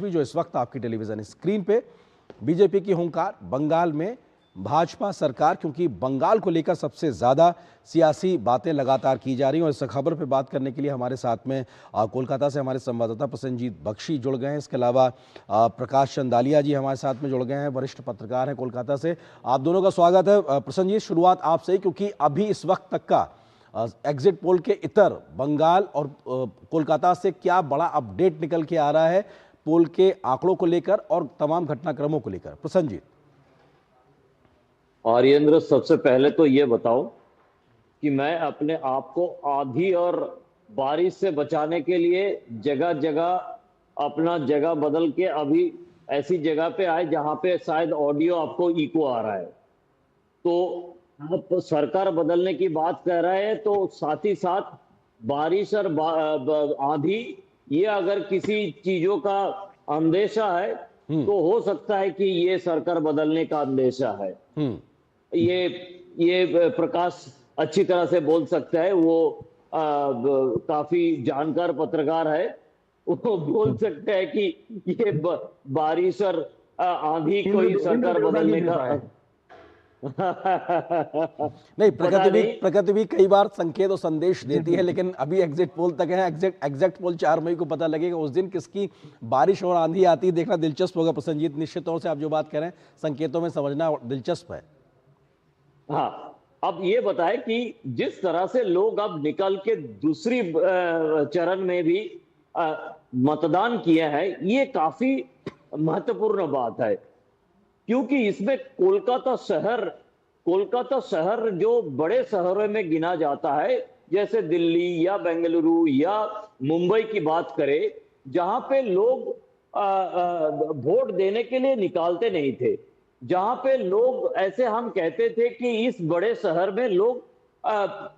जो इस वक्त आपकी टेलीविजन स्क्रीन पे बीजेपी की हुंकार, बंगाल में भाजपा सरकार, क्योंकि बंगाल को लेकर सबसे ज्यादा सियासी बातें लगातार की जा रही हैं। और इस खबर पे बात करने के लिए हमारे साथ में कोलकाता से हमारे संवाददाता प्रसन्नजीत बख्शी जुड़ गए हैं। इसके अलावा प्रकाश चंदालिया जी हमारे साथ में जुड़ गए हैं, वरिष्ठ पत्रकार हैं कोलकाता से। आप दोनों का स्वागत है। प्रसन्नजीत, शुरुआत आपसे ही, क्योंकि अभी इस वक्त तक का एग्जिट पोल के इतर बंगाल और कोलकाता से क्या बड़ा अपडेट निकल के आ रहा है पोल के आंकड़ों को लेकर और तमाम घटनाक्रमों को लेकर? प्रसन्नजीत। आर्येंद्र, सबसे पहले तो ये बताओ कि मैं अपने आप को आंधी और बारिश से बचाने के लिए जगह जगह अपना जगह बदल के अभी ऐसी जगह पे आए जहां पे शायद ऑडियो आपको इको आ रहा है। तो आप सरकार बदलने की बात कर रहे हैं, तो साथ ही साथ बारिश और आंधी, ये अगर किसी चीजों का अंदेशा है तो हो सकता है कि ये सरकार बदलने का अंदेशा है। ये प्रकाश अच्छी तरह से बोल सकता है, वो काफी जानकार पत्रकार है, वो बोल सकता है कि ये बारिश और आंधी कोई सरकार बदलने का नहीं, प्रकृति भी कई बार संकेत और संदेश देती है, लेकिन अभी एग्जिट पोल तक है। एग्जैक्ट पोल 4 मई को पता लगेगा, उस दिन किसकी बारिश और आंधी आती है देखना दिलचस्प होगा। प्रसन्नजीत, निश्चित तौर से आप जो बात कह रहे हैं संकेतों में समझना दिलचस्प है। हाँ, अब ये बताए कि जिस तरह से लोग अब निकल के दूसरी चरण में भी मतदान किए हैं, ये काफी महत्वपूर्ण बात है, क्योंकि इसमें कोलकाता शहर जो बड़े शहरों में गिना जाता है, जैसे दिल्ली या बेंगलुरु या मुंबई की बात करें, जहां पे लोग वोट देने के लिए निकालते नहीं थे, जहां पे लोग ऐसे हम कहते थे कि इस बड़े शहर में लोग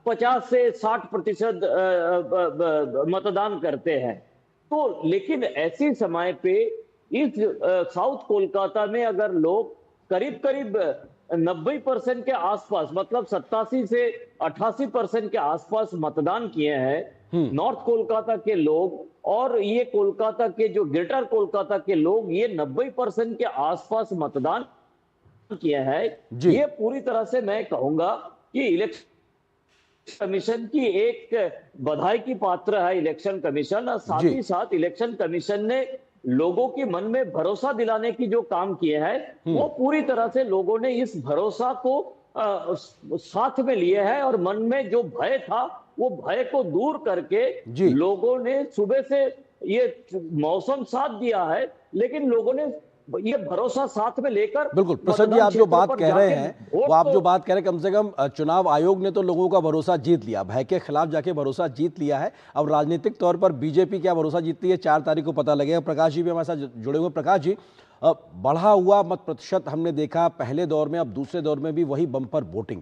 50 से 60% मतदान करते हैं। तो लेकिन ऐसे समय पे इस साउथ कोलकाता में अगर लोग करीब करीब 90% के आसपास, मतलब 87 से 88% के आसपास मतदान किए हैं नॉर्थ कोलकाता के लोग, और ये कोलकाता के जो ग्रेटर कोलकाता के लोग ये 90% के आसपास मतदान किए हैं। ये पूरी तरह से मैं कहूंगा कि इलेक्शन कमीशन की एक बधाई की पात्र है इलेक्शन कमीशन, और साथ ही साथ इलेक्शन कमीशन ने लोगों के मन में भरोसा दिलाने की जो काम किए हैं, वो पूरी तरह से लोगों ने इस भरोसा को साथ में लिए है, और मन में जो भय था वो भय को दूर करके लोगों ने सुबह से, ये मौसम साथ दिया है लेकिन लोगों ने ये भरोसा साथ में लेकर, बिल्कुल प्रसन्न जी, आप जो बात कह रहे हैं वो आप जो बात कह रहे हैं, कम से कम चुनाव आयोग ने तो लोगों का भरोसा जीत लिया, भय के खिलाफ जाके भरोसा जीत लिया है। अब राजनीतिक तौर पर बीजेपी क्या भरोसा जीतती है 4 तारीख को पता लगेगा। प्रकाश जी भी हमारे साथ जुड़े हुए। प्रकाश जी, बढ़ा हुआ मत प्रतिशत हमने देखा पहले दौर में, अब दूसरे दौर में भी वही बम्पर वोटिंग।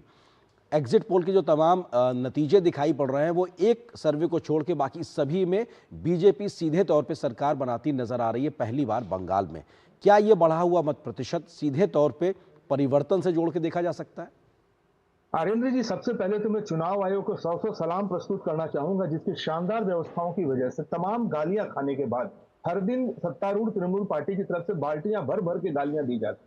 एग्जिट पोल के जो तमाम नतीजे दिखाई पड़ रहे हैं वो एक सर्वे को छोड़ के बाकी सभी में बीजेपी सीधे तौर पे सरकार बनाती नजर आ रही है, पहली बार बंगाल में। क्या ये बढ़ा हुआ मत प्रतिशत सीधे तौर पे परिवर्तन से जोड़ के देखा जा सकता है? आर्येंद्र जी, सबसे पहले तो मैं चुनाव आयोग को 100 सलाम प्रस्तुत करना चाहूंगा, जिसकी शानदार व्यवस्थाओं की वजह से तमाम गालियां खाने के बाद हर दिन सत्तारूढ़ तृणमूल पार्टी की तरफ से बाल्टियां भर भर के गालियां दी जाती,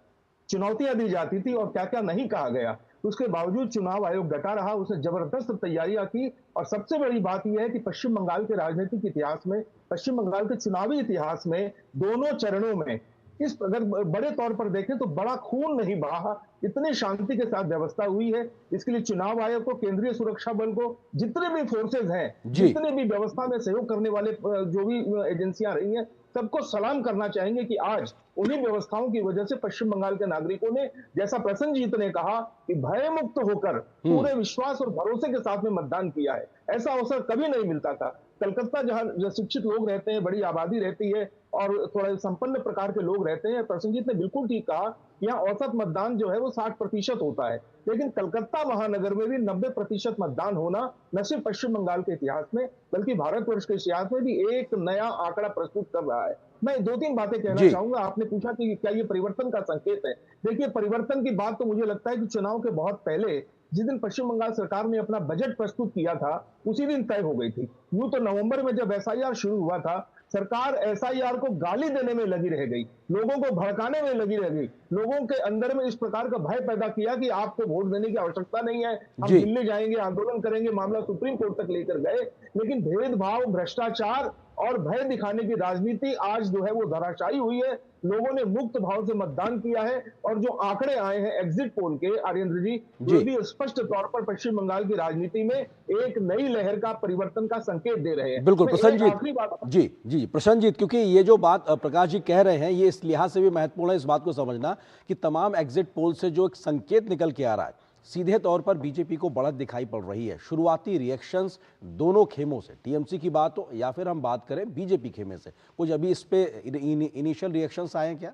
चुनौतियां दी जाती थी और क्या क्या नहीं कहा गया, उसके बावजूद चुनाव आयोग डटा रहा, उसने जबरदस्त तैयारियां की। और सबसे बड़ी बात यह है कि पश्चिम बंगाल के राजनीतिक इतिहास में, पश्चिम बंगाल के चुनावी इतिहास में दोनों चरणों में इस अगर बड़े तौर पर देखें तो बड़ा खून नहीं बहा, इतनी शांति के साथ व्यवस्था हुई है। इसके लिए चुनाव आयोग को, केंद्रीय सुरक्षा बल को, जितने भी फोर्सेज हैं, जितने भी व्यवस्था में सहयोग करने वाले जो भी एजेंसियां रही हैं, सबको सलाम करना चाहेंगे कि आज उन्हीं व्यवस्थाओं की वजह से पश्चिम बंगाल के नागरिकों ने, जैसा प्रसन्नजीत ने कहा, कि भय मुक्त होकर पूरे विश्वास और भरोसे के साथ में मतदान किया है। ऐसा अवसर कभी नहीं मिलता था। कलकत्ता जहां शिक्षित लोग रहते हैं, बड़ी आबादी रहती है और थोड़ा संपन्न प्रकार के लोग रहते हैं, प्रसन्नजीत ने बिल्कुल ठीक कहा, यहाँ औसत मतदान जो है वो 60% होता है, लेकिन कलकत्ता महानगर में भी 90% मतदान होना न सिर्फ पश्चिम बंगाल के इतिहास में बल्कि भारतवर्ष के इतिहास में भी एक नया आंकड़ा प्रस्तुत कर रहा है। मैं 2-3 बातें कहना चाहूंगा। आपने पूछा कि क्या ये परिवर्तन का संकेत है। देखिए, परिवर्तन की बात तो मुझे लगता है कि चुनाव के बहुत पहले जिस दिन पश्चिम बंगाल सरकार ने अपना बजट प्रस्तुत किया था उसी दिन तय हो गई थी। यूं तो नवंबर में जब एसआईआर शुरू हुआ था, सरकार एसआईआर को गाली देने में लगी रह गई, लोगों को भड़काने में लगी रह गई, लोगों के अंदर में इस प्रकार का भय पैदा किया कि आपको वोट देने की आवश्यकता नहीं है, हम जी। दिल्ली जाएंगे, आंदोलन करेंगे, मामला सुप्रीम कोर्ट तक लेकर गए। लेकिन भेदभाव, भ्रष्टाचार और भय दिखाने की राजनीति आज जो है वो धराशायी हुई है। लोगों ने मुक्त भाव से मतदान किया है और जो आंकड़े आए हैं एग्जिट पोल के, आर्यन जी, जी। वो भी स्पष्ट तौर पर पश्चिम बंगाल की राजनीति में एक नई लहर का, परिवर्तन का संकेत दे रहे हैं। बिल्कुल मैं एक प्रसन्नजीत आखिरी बात जी जी प्रसन्नजीत, क्योंकि ये जो बात प्रकाश जी कह रहे हैं ये इस लिहाज से भी महत्वपूर्ण है, इस बात को समझना कि तमाम एग्जिट पोल से जो एक संकेत निकल के आ रहा है, सीधे तौर पर बीजेपी को बढ़त दिखाई पड़ रही है। शुरुआती रिएक्शंस दोनों खेमों से, टीएमसी की बात हो या फिर हम बात करें बीजेपी खेमे से, कुछ अभी इस पे इनिशियल रिएक्शंस आए हैं क्या?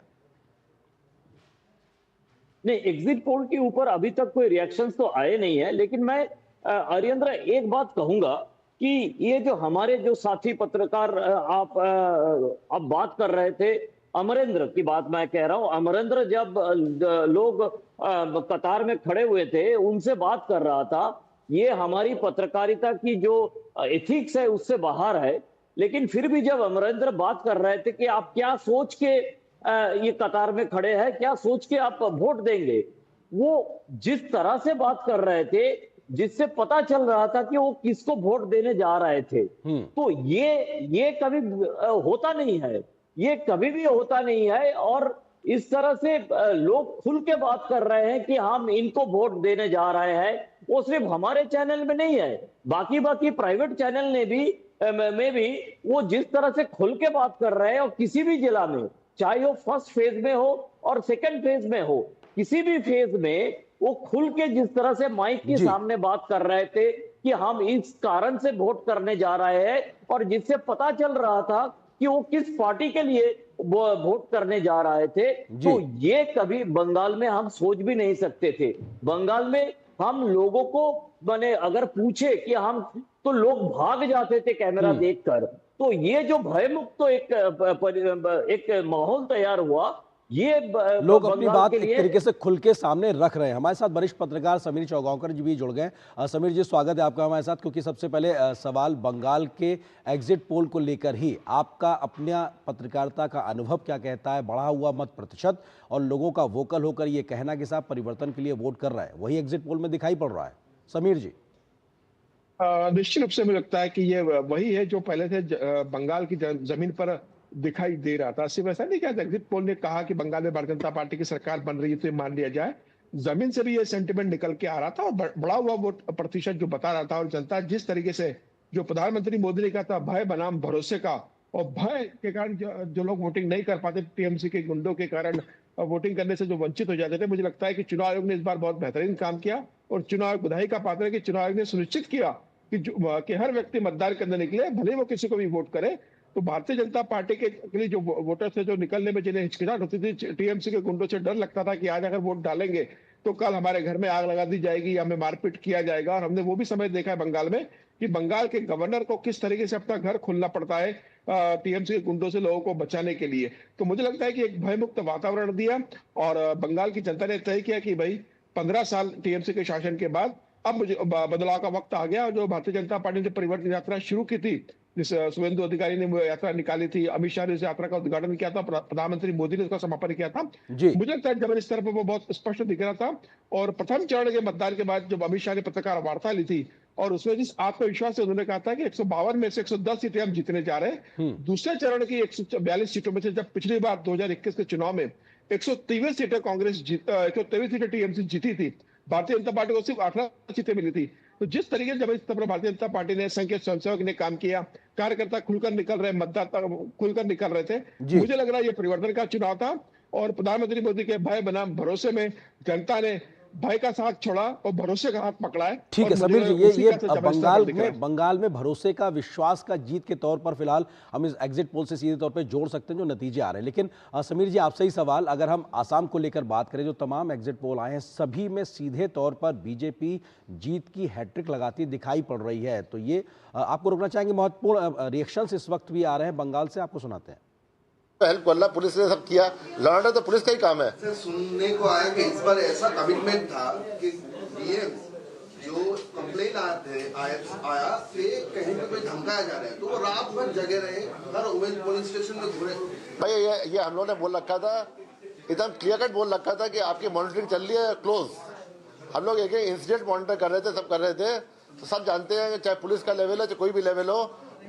नहीं, एग्जिट पोल के ऊपर अभी तक कोई रिएक्शंस तो आए नहीं है, लेकिन मैं अरियंद्र एक बात कहूंगा कि ये जो हमारे जो साथी पत्रकार आप बात कर रहे थे, अमरेंद्र की बात मैं कह रहा हूं। अमरेंद्र जब लोग कतार में खड़े हुए थे उनसे बात कर रहा था, ये हमारी पत्रकारिता की जो एथिक्स है उससे बाहर है। लेकिन फिर भी जब अमरेंद्र बात कर रहे थे कि आप क्या सोच के ये कतार में खड़े हैं, क्या सोच के आप वोट देंगे, वो जिस तरह से बात कर रहे थे, जिससे पता चल रहा था कि वो किसको वोट देने जा रहे थे। तो ये कभी होता नहीं है, ये कभी भी होता नहीं है। और इस तरह से लोग खुल के बात कर रहे हैं कि हम इनको वोट देने जा रहे हैं, वो सिर्फ हमारे चैनल में नहीं है, बाकी प्राइवेट चैनल ने भी में भी वो जिस तरह से खुल के बात कर रहे हैं, और किसी भी जिला में, चाहे वो फर्स्ट फेज में हो और सेकंड फेज में हो, किसी भी फेज में वो खुल के जिस तरह से माइक के सामने बात कर रहे थे कि हम इस कारण से वोट करने जा रहे हैं, और जिससे पता चल रहा था कि वो किस पार्टी के लिए वोट करने जा रहे थे, तो ये कभी बंगाल में हम सोच भी नहीं सकते थे। बंगाल में हम लोगों को बने अगर पूछे कि हम, तो लोग भाग जाते थे कैमरा देखकर। तो ये जो भयमुक्त तो एक माहौल तैयार हुआ, ये लोग अपनी बात एक तरीके से खुल के सामने रख रहे हैं। हमारे साथ वरिष्ठ पत्रकार समीर चौगांवकर जी भी जुड़ गए। समीर जी, स्वागत है आपका हमारे साथ। क्योंकि सबसे पहले सवाल बंगाल के एग्जिट पोल को लेकर ही, आपका अपना पत्रकारिता का अनुभव क्या कहता है? बढ़ा हुआ मत प्रतिशत और लोगों का वोकल होकर ये कहना कि साहब परिवर्तन के लिए वोट कर रहा है, वही एग्जिट पोल में दिखाई पड़ रहा है। समीर जी। निश्चित रूप से मुझे लगता है कि ये वही है जो पहले से बंगाल की जमीन पर दिखाई दे रहा था। सिर्फ ऐसा नहीं कि एग्जिट पोल ने कहा कि बंगाल में भारतीय जनता पार्टी की सरकार बन रही है तो ये मान लिया जाए, जमीन से भी ये सेंटिमेंट निकल के आ रहा था और बड़ा हुआ वोट प्रतिशत जो बता रहा था। और जनता जिस तरीके से, जो प्रधानमंत्री मोदी ने कहा था, भय बनाम भरोसे का, और भय के कारण जो लोग वोटिंग नहीं कर पाते, टीएमसी के गुंडों के कारण वोटिंग करने से जो वंचित हो जाते थे, मुझे लगता है कि चुनाव आयोग ने इस बार बहुत बेहतरीन काम किया। और चुनाव आयोग बधाई का पात्र है कि चुनाव आयोग ने सुनिश्चित किया कि हर व्यक्ति मतदान करने निकले, भले वो किसी को भी वोट करे। तो भारतीय जनता पार्टी के लिए जो वोटर थे, जो निकलने में जिन्हें हिचकिचाहट होती थी, टीएमसी के गुंडों से डर लगता था कि आज अगर वोट डालेंगे तो कल हमारे घर में आग लगा दी जाएगी या हमें मारपीट किया जाएगा। और हमने वो भी समय देखा है बंगाल में कि बंगाल के गवर्नर को किस तरीके से अपना घर खोलना पड़ता है टीएमसी के गुंडों से लोगों को बचाने के लिए। तो मुझे लगता है कि एक भयमुक्त वातावरण दिया और बंगाल की जनता ने तय किया कि भाई 15 साल टीएमसी के शासन के बाद अब मुझे बदलाव का वक्त आ गया। और जो भारतीय जनता पार्टी ने परिवर्तन यात्रा शुरू की थी, जिस शुभेंदु अधिकारी ने वो यात्रा निकाली थी, अमित शाह ने इस यात्रा का उद्घाटन किया था, प्रधानमंत्री मोदी ने उसका समापन किया था। मुझे लगता है जब इस तरफ वो बहुत स्पष्ट दिख रहा था। और प्रथम चरण के मतदान के बाद जब अमित शाह ने पत्रकार वार्ता ली थी और उसमें जिस आत्मविश्वास से उन्होंने कहा था कि 152 में से 110 सीटें हम जीतने जा रहे हैं। दूसरे चरण की 142 सीटों में से जब पिछली बार 2021 के चुनाव में 123 सीटें कांग्रेस 123 सीटें टीएमसी जीती थी, भारतीय जनता पार्टी को सिर्फ 18 सीटें मिली थी। तो जिस तरीके से जब इस तरह भारतीय जनता पार्टी ने, संघ के स्वयंसेवक ने काम किया, कार्यकर्ता खुलकर निकल रहे, मतदाता खुलकर निकल रहे थे, मुझे लग रहा है ये परिवर्तन का चुनाव था। और प्रधानमंत्री मोदी के भय बनाम भरोसे में जनता ने भय का साथ छोड़ा और भरोसे का हाथ पकड़ा है। ठीक है समीर जी, ये बंगाल में भरोसे का, विश्वास का जीत के तौर पर फिलहाल हम इस एग्जिट पोल से सीधे तौर पे जोड़ सकते हैं जो नतीजे आ रहे हैं। लेकिन समीर जी, आपसे ही सवाल, अगर हम आसाम को लेकर बात करें, जो तमाम एग्जिट पोल आए हैं सभी में सीधे तौर पर बीजेपी जीत की हैट्रिक लगाती दिखाई पड़ रही है, तो ये आपको रोकना चाहेंगे? महत्वपूर्ण रिएक्शंस इस वक्त भी आ रहे हैं बंगाल से, आपको सुनाते हैं। हेल्प करना पुलिस ने सब किया, लड़ना तो पुलिस का ही काम है। सुनने को आया कि इस बार ऐसा कमिटमेंट था कि जो कंप्लेन आया कि कहीं पे कोई धमकाया जा रहा है, तो वो रात भर जगे रहे, हर वुमेन पुलिस स्टेशन में घूरे। भाई ये हम लोगों ने बोल रखा था, एकदम क्लियर कट बोल रखा था कि आपकी मॉनिटरिंग चल रही है क्लोज। हम लोग एक इंसिडेंट मॉनिटर कर रहे थे, सब कर रहे थे, तो सब जानते हैं कि चाहे पुलिस का लेवल है चाहे कोई भी लेवल हो,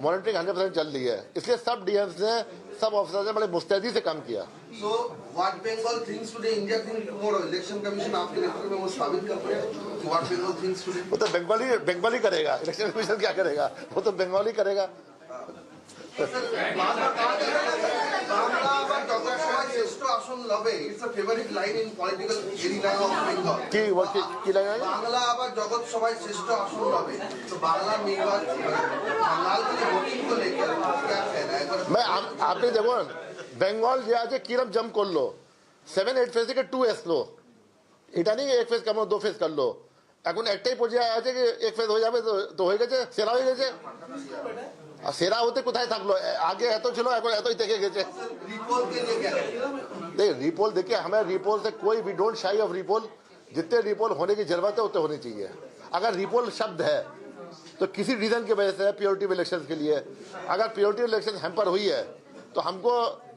मॉनिटरिंग 100% चल रही है। इसलिए सब डीएम्स ने, सब ऑफिसर्स ने बड़े मुस्तैदी से काम किया। So what Bengal thinks today, India thinks tomorrow. Election Commission आपके नेतृत्व में वो साबित करते हैं कि what Bengal thinks today. वो तो बंगाली करेगा, इलेक्शन कमीशन क्या करेगा, वो तो बंगाली करेगा। বাংলা বা যত সময় শ্রেষ্ঠ আসন লবে, it's a favorite line in political arena of Bengal. কি লাগে? বাংলা আবার জগৎ সভায় শ্রেষ্ঠ আসন লবে, তো বাংলার নির্বাচন বাঙাল के वोटिंग को लेकर क्या कहना है? मैं আপনি দেখুন, বেঙ্গল যে আছে কিরম জম করলো, 7-8 ফেজ থেকে 2 আসলো, এটা নেই এক ফেজ কামো 2 ফেজ করলো। এখন একটাই পর্যায়ে আছে কি এক ফেজ হয়ে যাবে, তো হয়ে গেছে, সেরা হয়ে গেছে। আর সেরা হতে কোথায় থাকলো, আগে এত ছিল এখন এতই থেকে গেছে। रिपोल के लिए क्या देख रिपोल, देखिए हमें रिपोल से कोई भी डोंट शाई ऑफ रिपोल, जितने रिपोल होने की जरूरत है उतने होनी चाहिए। अगर रिपोल शब्द है तो किसी रीजन की वजह से प्योरिटी इलेक्शन के लिए, अगर प्योरिटी इलेक्शन हैम्पर हुई है तो हमको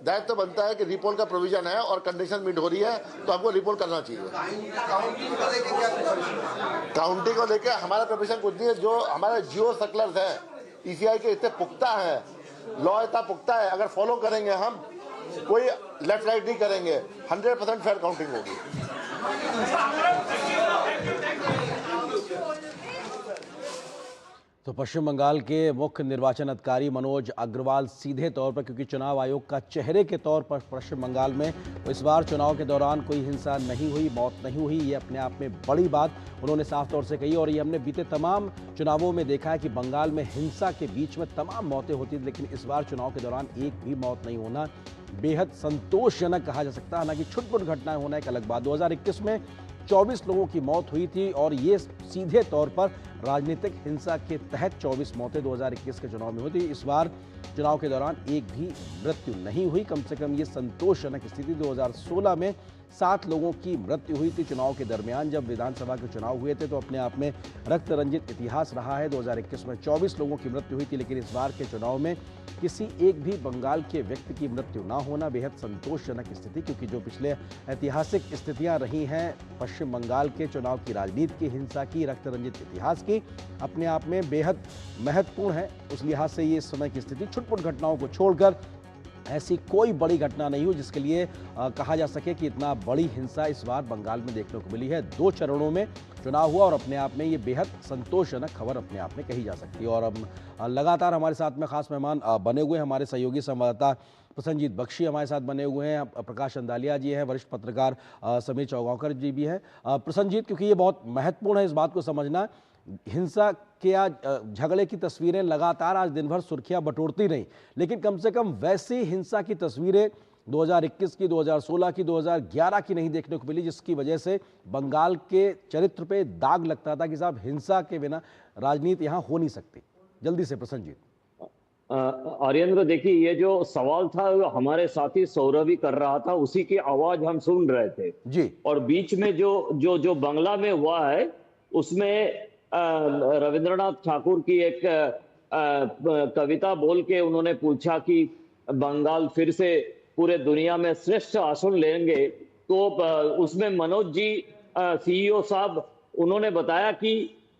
दायित्व तो बनता है कि रिपोल का प्रोविजन है और कंडीशन मीट हो रही है तो हमको रिपोल करना चाहिए। काउंटिंग को लेकर क्या काउंटिंग को लेकर हमारा प्रोविजन कुछ नहीं है। जो हमारे जियो सर्कुलर्स हैं ईसीआई के इतने पुख्ता हैं, लॉ इतना पुख्ता है, अगर फॉलो करेंगे हम, कोई लेफ्ट राइट नहीं करेंगे, 100% फेयर काउंटिंग होगी। तो पश्चिम बंगाल के मुख्य निर्वाचन अधिकारी मनोज अग्रवाल सीधे तौर पर, क्योंकि चुनाव आयोग का चेहरे के तौर पर पश्चिम बंगाल में इस बार चुनाव के दौरान कोई हिंसा नहीं हुई, मौत नहीं हुई, ये अपने आप में बड़ी बात उन्होंने साफ तौर से कही। और ये हमने बीते तमाम चुनावों में देखा है कि बंगाल में हिंसा के बीच में तमाम मौतें होती थी, लेकिन इस बार चुनाव के दौरान एक भी मौत नहीं होना बेहद संतोषजनक कहा जा सकता है। हालांकि छुटपुट घटनाएं होना एक अलग बात। 2021 में 24 लोगों की मौत हुई थी और ये सीधे तौर पर राजनीतिक हिंसा के तहत 24 मौतें 2021 के चुनाव में हुई थी। इस बार चुनाव के दौरान एक भी मृत्यु नहीं हुई। कम से कम ये संतोषजनक स्थिति। 2016 में 7 लोगों की मृत्यु हुई थी चुनाव के दरमियान, जब विधानसभा के चुनाव हुए थे, तो अपने आप में रक्त रंजित इतिहास रहा है। 2021 में 24 लोगों की मृत्यु हुई थी, लेकिन इस बार के चुनाव में किसी एक भी बंगाल के व्यक्ति की मृत्यु ना होना बेहद संतोषजनक स्थिति, क्योंकि जो पिछले ऐतिहासिक स्थितियां रही हैं पश्चिम बंगाल के चुनाव की राजनीति की, हिंसा की, रक्त रंजित इतिहास की, अपने आप में बेहद महत्वपूर्ण है। उस लिहाज से ये इस समय की स्थिति, छुटपुट घटनाओं को छोड़कर ऐसी कोई बड़ी घटना नहीं हुई जिसके लिए कहा जा सके कि इतना बड़ी हिंसा इस बार बंगाल में देखने को मिली है। 2 चरणों में चुनाव हुआ और अपने आप में ये बेहद संतोषजनक खबर अपने आप में कही जा सकती है। और अब लगातार हमारे साथ में खास मेहमान बने हुए हैं, हमारे सहयोगी संवाददाता प्रसन्नजीत बख्शी हमारे साथ बने हुए हैं, प्रकाश अंदालिया जी हैं, वरिष्ठ पत्रकार समीर चौगांवकर जी भी हैं। प्रसन्नजीत, क्योंकि ये बहुत महत्वपूर्ण है इस बात को समझना, हिंसा के आज झगड़े की तस्वीरें लगातार आज दिन भर सुर्खियां बटोरती रहीं, लेकिन कम से कम वैसी हिंसा की तस्वीरें 2021 की, 2016 की, 2011 की नहीं देखने को मिली, जिसकी वजह से बंगाल के चरित्र पे दाग लगता था कि साहब हिंसा के बिना राजनीति यहाँ हो नहीं सकती। जल्दी से प्रसन्नजीत। आर्येंद्र, देखिए, ये जो सवाल था हमारे साथी सौरभी कर रहा था, उसी की आवाज हम सुन रहे थे जी। और बीच में जो बंगला में हुआ है उसमें रविंद्रनाथ ठाकुर की एक कविता बोल के उन्होंने पूछा कि बंगाल फिर से पूरे दुनिया में श्रेष्ठ आसन लेंगे, तो उसमें मनोज जी सीईओ साहब उन्होंने बताया कि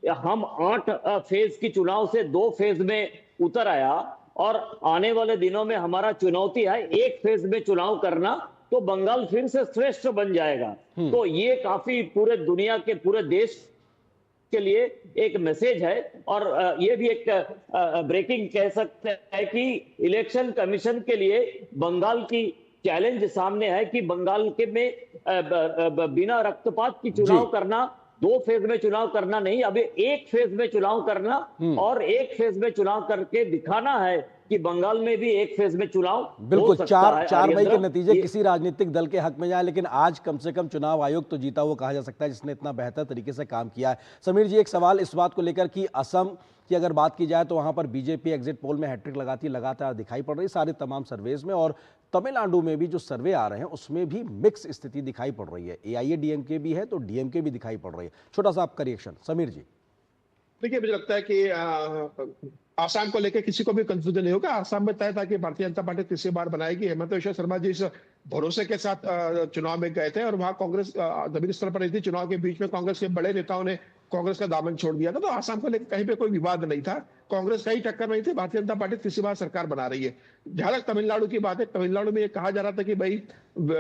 हम 8 फेज की चुनाव से 2 फेज में उतर आया और आने वाले दिनों में हमारा चुनौती है 1 फेज में चुनाव करना, तो बंगाल फिर से श्रेष्ठ बन जाएगा। तो ये काफी पूरे दुनिया के, पूरे देश के लिए एक मैसेज है। और ये भी एक ब्रेकिंग कह सकते हैं कि इलेक्शन कमीशन के लिए बंगाल की चैलेंज सामने है कि बंगाल के में बिना रक्तपात की चुनाव करना, 2 फेज में चुनाव करना नहीं, अभी 1 फेज में चुनाव करना और 1 फेज में चुनाव करके दिखाना है कि बंगाल में भी 1 फेज में चुनाव बिल्कुल 4 मई के नतीजे किसी राजनीतिक दल के हक में जाए, लेकिन आज कम से कम चुनाव आयोग तो जीता वो कहा जा सकता है जिसने इतना बेहतर तरीके से काम किया है। समीर जी, एक सवाल इस बात को लेकर कि असम की अगर बात की जाए तो वहां पर बीजेपी एग्जिट पोल में हैट्रिक लगाती लगातार दिखाई पड़ रही सारे तमाम सर्वेज में, और तमिलनाडु में भी जो सर्वे आ रहे हैं उसमें भी मिक्स स्थिति दिखाई पड़ रही है। एआईएडीएमके भी है तो डीएमके भी दिखाई पड़ रही है। छोटा सा आपका रिएक्शन समीर जी। देखिए, मुझे लगता है कि आसाम को लेकर किसी को भी कंफ्यूजन नहीं होगा। आसाम में तय था कि भारतीय जनता पार्टी तीसरी बार बनाएगी। हेमंत बिश्व शर्मा जी इस भरोसे के साथ चुनाव में गए थे और वहां कांग्रेस जमीनी स्तर पर रही थी। चुनाव के बीच में कांग्रेस के बड़े नेताओं ने कांग्रेस का दामन छोड़ दिया था, तो आसाम को लेकर कहीं पे कोई विवाद नहीं था। कांग्रेस कहीं टक्कर नहीं थी। भारतीय जनता पार्टी तीसरी बार सरकार बना रही है। जहां तक तमिलनाडु की बात है, तमिलनाडु में ये कहा जा रहा था कि भाई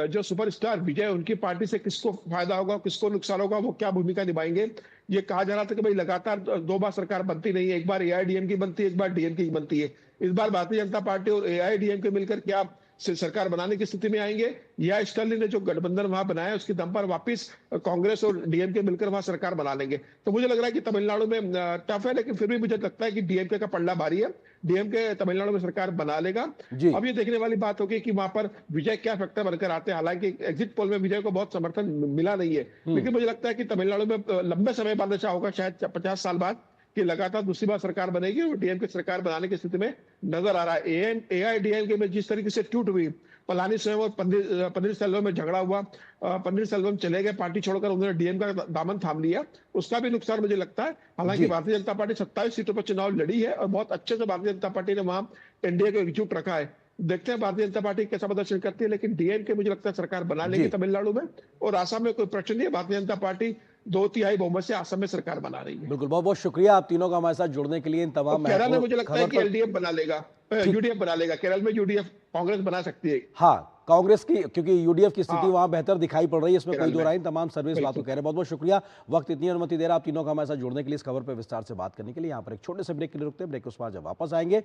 जो सुपरस्टार विजय, उनकी पार्टी से किसको फायदा होगा, किसको नुकसान होगा, वो क्या भूमिका निभाएंगे। ये कहा जा रहा था कि भाई लगातार 2 बार सरकार बनती नहीं है, एक बार एआईडीएम की बनती है, एक बार डीएमके की बनती है। इस बार भारतीय जनता पार्टी और एआईडीएमके मिलकर क्या सरकार बनाने की स्थिति में आएंगे, या स्टालिन ने जो गठबंधन वहां बनाया उसके दम पर वापस कांग्रेस और डीएमके मिलकर वहां सरकार बना लेंगे। तो मुझे लग रहा है कि तमिलनाडु में टफ है, लेकिन फिर भी मुझे लगता है कि डीएमके का पलड़ा भारी है। डीएमके तमिलनाडु में सरकार बना लेगा। अब ये देखने वाली बात होगी कि वहां पर विजय क्या फैक्टर बनकर आते हैं। हालांकि एग्जिट पोल में विजय को बहुत समर्थन मिला नहीं है, लेकिन मुझे लगता है कि तमिलनाडु में लंबे समय बाद ऐसा होगा, शायद 50 साल बाद, कि लगातार दूसरी बार सरकार बनेगी और डीएमके सरकार बनाने की स्थिति में नजर आ रहा है। एआईडीएमके में जिस तरीके से टूट हुई, पलानीस्वामी और पन्नीरसेल्वम में झगड़ा हुआ, पन्नीरसेल्वम चले गए पार्टी छोड़कर, उन्होंने डीएम का दामन थाम लिया, उसका भी नुकसान मुझे लगता है। हालांकि भारतीय जनता पार्टी 27 सीटों पर चुनाव लड़ी है और बहुत अच्छे से भारतीय जनता पार्टी ने वहां एनडीए को एकजुट रखा है। देखते हैं भारतीय जनता पार्टी कैसा प्रदर्शन करती है, लेकिन डीएमके मुझे लगता है सरकार बना लेगी तमिलनाडु में। और आसाम में कोई प्रश्न नहीं है, भारतीय जनता पार्टी 2/3 बहुमत से आसाम में सरकार बना रही है। बिल्कुल, बहुत बहुत शुक्रिया आप तीनों का हमारे साथ जुड़ने के लिए। इन तमाम केरल में मुझे लगता है कि एलडीएफ बना लेगा, यूडीएफ बना लेगा। केरल में यूडीएफ कांग्रेस बना सकती है। हाँ, कांग्रेस की, क्योंकि यूडीएफ की स्थिति वहां बेहतर दिखाई पड़ रही है, इसमें कोई दो राय। तमाम सर्विस बातों कह रहे हैं। बहुत बहुत शुक्रिया वक्त इतनी अनुमति दे रहा आप तीनों का हमारे साथ जुड़ने के लिए, इस खबर पर विस्तार से बात करने के लिए। यहाँ पर एक छोटे से ब्रेक के लिए रुकते हैं। ब्रेक के बाद जब वापस आएंगे